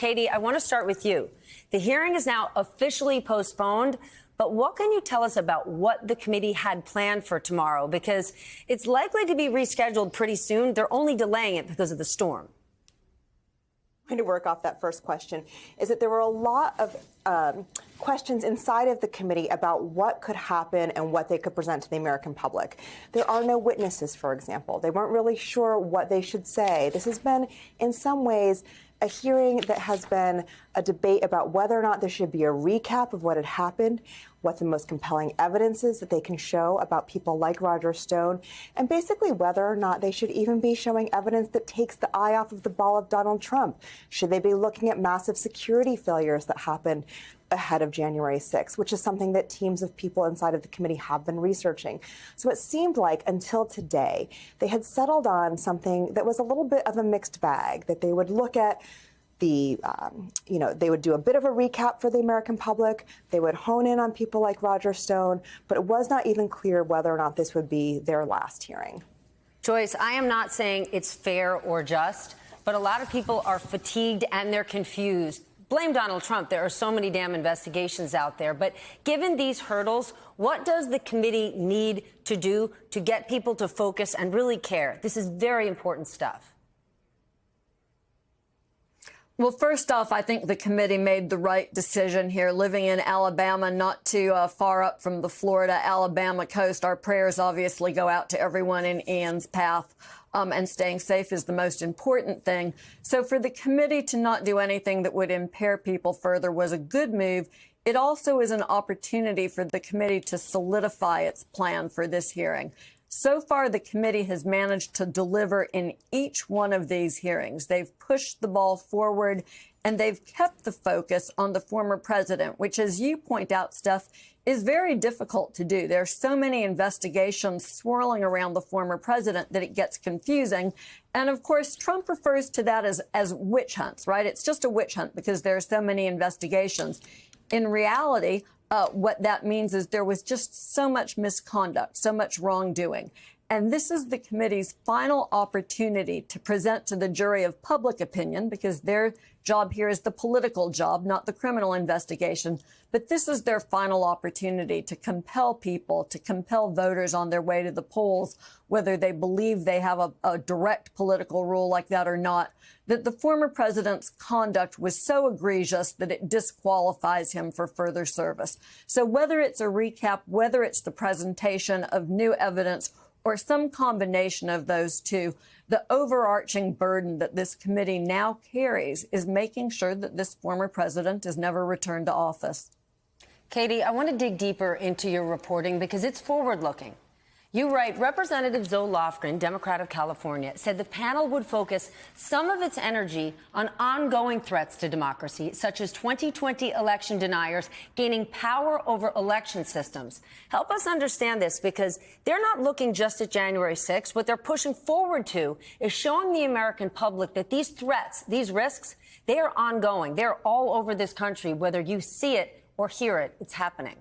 Katie, I want to start with you. The hearing is now officially postponed. But what can you tell us about what the committee had planned for tomorrow? Because it's likely to be rescheduled pretty soon. They're only delaying it because of the storm. Trying to work off that first question is that there were a lot of questions inside of the committee about what could happen and what they could present to the American public. There are no witnesses, for example. They weren't really sure what they should say. This has been, in some ways, a hearing that has been a debate about whether or not there should be a recap of what had happened, what the most compelling evidence is that they can show about people like Roger Stone, and basically whether or not they should even be showing evidence that takes the eye off of the ball of Donald Trump. Should they be looking at massive security failures that happened ahead of January 6th, which is something that teams of people inside of the committee have been researching. So it seemed like until today, they had settled on something that was a little bit of a mixed bag, that they would look at the, they would do a bit of a recap for the American public. They would hone in on people like Roger Stone, but it was not even clear whether or not this would be their last hearing. Joyce, I am not saying it's fair or just, but a lot of people are fatigued and they're confused. Blame Donald Trump. There are so many damn investigations out there. But given these hurdles, what does the committee need to do to get people to focus and really care? This is very important stuff. Well, first off, I think the committee made the right decision here. Living in Alabama, not too far up from the Florida-Alabama coast, our prayers obviously go out to everyone in Ian's path. And staying safe is the most important thing. So for the committee to not do anything that would impair people further was a good move. It also is an opportunity for the committee to solidify its plan for this hearing. So far, the committee has managed to deliver in each one of these hearings. They've pushed the ball forward, and they've kept the focus on the former president, which, as you point out, Steph, is very difficult to do. There are so many investigations swirling around the former president that it gets confusing. And of course, Trump refers to that as witch hunts, right? It's just a witch hunt because there are so many investigations. In reality, what that means is there was just so much misconduct, so much wrongdoing. And this is the committee's final opportunity to present to the jury of public opinion, because their job here is the political job, not the criminal investigation. But this is their final opportunity to compel people, to compel voters on their way to the polls, whether they believe they have a direct political rule like that or not, that the former president's conduct was so egregious that it disqualifies him for further service. So whether it's a recap, whether it's the presentation of new evidence, or some combination of those two, the overarching burden that this committee now carries is making sure that this former president is never returned to office. Katie, I want to dig deeper into your reporting because it's forward-looking. You write, Representative Zoe Lofgren, Democrat of California, said the panel would focus some of its energy on ongoing threats to democracy, such as 2020 election deniers gaining power over election systems. Help us understand this, because they're not looking just at January 6th. What they're pushing forward to is showing the American public that these threats, these risks, they are ongoing. They're all over this country. Whether you see it or hear it, it's happening.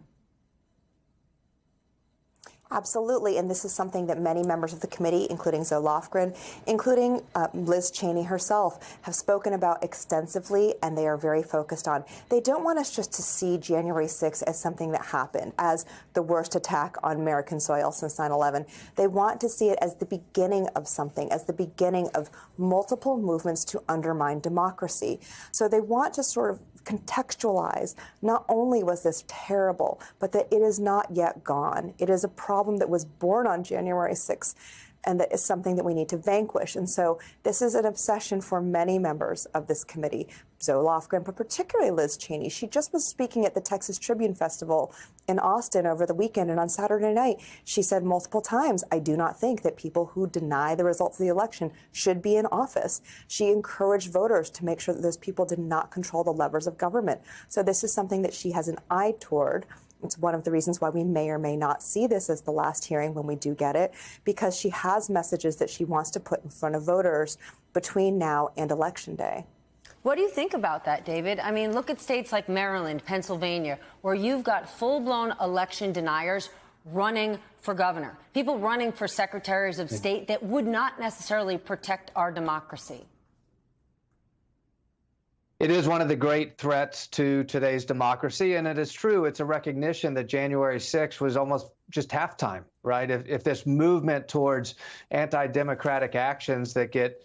Absolutely, and this is something that many members of the committee, including Zoe Lofgren, including Liz Cheney herself, have spoken about extensively, and they are very focused on. They don't want us just to see January 6th as something that happened, as the worst attack on American soil since 9/11. They want to see it as the beginning of something, as the beginning of multiple movements to undermine democracy. So they want to sort of contextualize, not only was this terrible, but that it is not yet gone. It is a problem that was born on January 6th, and that is something that we need to vanquish. And so this is an obsession for many members of this committee, Zoe Lofgren, but particularly Liz Cheney. She just was speaking at the Texas Tribune Festival in Austin over the weekend, and on Saturday night, she said multiple times, I do not think that people who deny the results of the election should be in office. She encouraged voters to make sure that those people did not control the levers of government. So this is something that she has an eye toward. It's one of the reasons why we may or may not see this as the last hearing when we do get it, because she has messages that she wants to put in front of voters between now and Election Day. What do you think about that, David? I mean, look at states like Maryland, Pennsylvania, where you've got full-blown election deniers running for governor, people running for secretaries of state that would not necessarily protect our democracy. It is one of the great threats to today's democracy, and it is true. It's a recognition that January 6th was almost just halftime, right? If this movement towards anti-democratic actions that get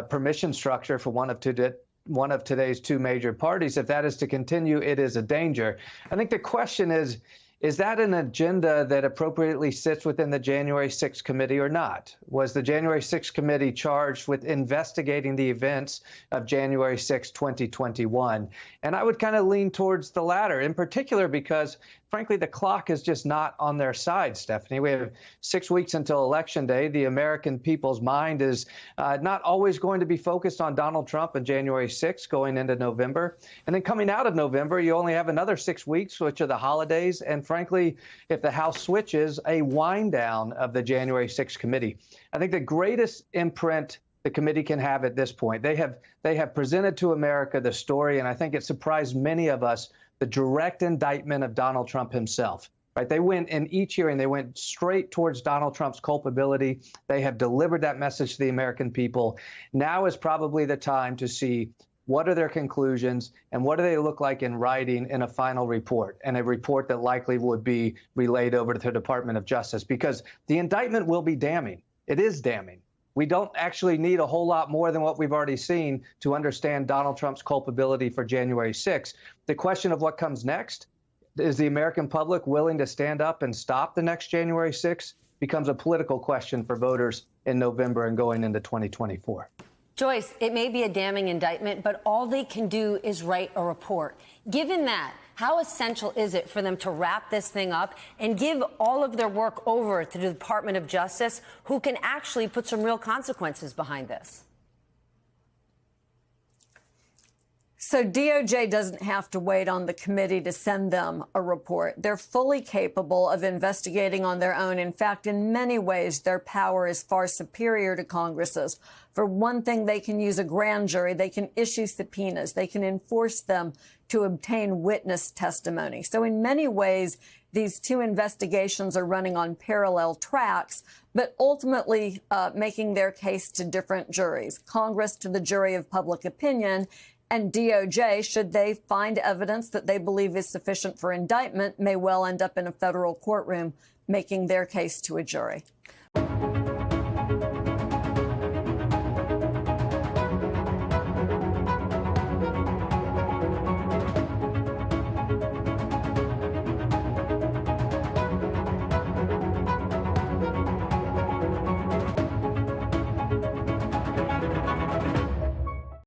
permission structure for one of today's two major parties, if that is to continue, it is a danger. I think the question is that an agenda that appropriately sits within the January 6th committee or not? Was the January 6th committee charged with investigating the events of January 6, 2021? And I would kind of lean towards the latter, in particular because, frankly, the clock is just not on their side, Stephanie. We have 6 weeks until Election Day. The American people's mind is not always going to be focused on Donald Trump and January 6th going into November. And then coming out of November, you only have another 6 weeks, which are the holidays. And frankly, if the House switches, a wind down of the January 6th committee. I think the greatest imprint the committee can have at this point, they have presented to America the story, and I think it surprised many of us, the direct indictment of Donald Trump himself. Right? They went in each hearing, they went straight towards Donald Trump's culpability. They have delivered that message to the American people. Now is probably the time to see what are their conclusions and what do they look like in writing in a final report, and a report that likely would be relayed over to the Department of Justice, because the indictment will be damning. It is damning. We don't actually need a whole lot more than what we've already seen to understand Donald Trump's culpability for January 6th. The question of what comes next, is the American public willing to stand up and stop the next January 6th, becomes a political question for voters in November and going into 2024. Joyce, it may be a damning indictment, but all they can do is write a report. Given that, how essential is it for them to wrap this thing up and give all of their work over to the Department of Justice, who can actually put some real consequences behind this? So DOJ doesn't have to wait on the committee to send them a report. They're fully capable of investigating on their own. In fact, in many ways, their power is far superior to Congress's. For one thing, they can use a grand jury. They can issue subpoenas. They can enforce them to obtain witness testimony. So in many ways, these two investigations are running on parallel tracks, but ultimately making their case to different juries. Congress to the jury of public opinion, and DOJ, should they find evidence that they believe is sufficient for indictment, may well end up in a federal courtroom making their case to a jury.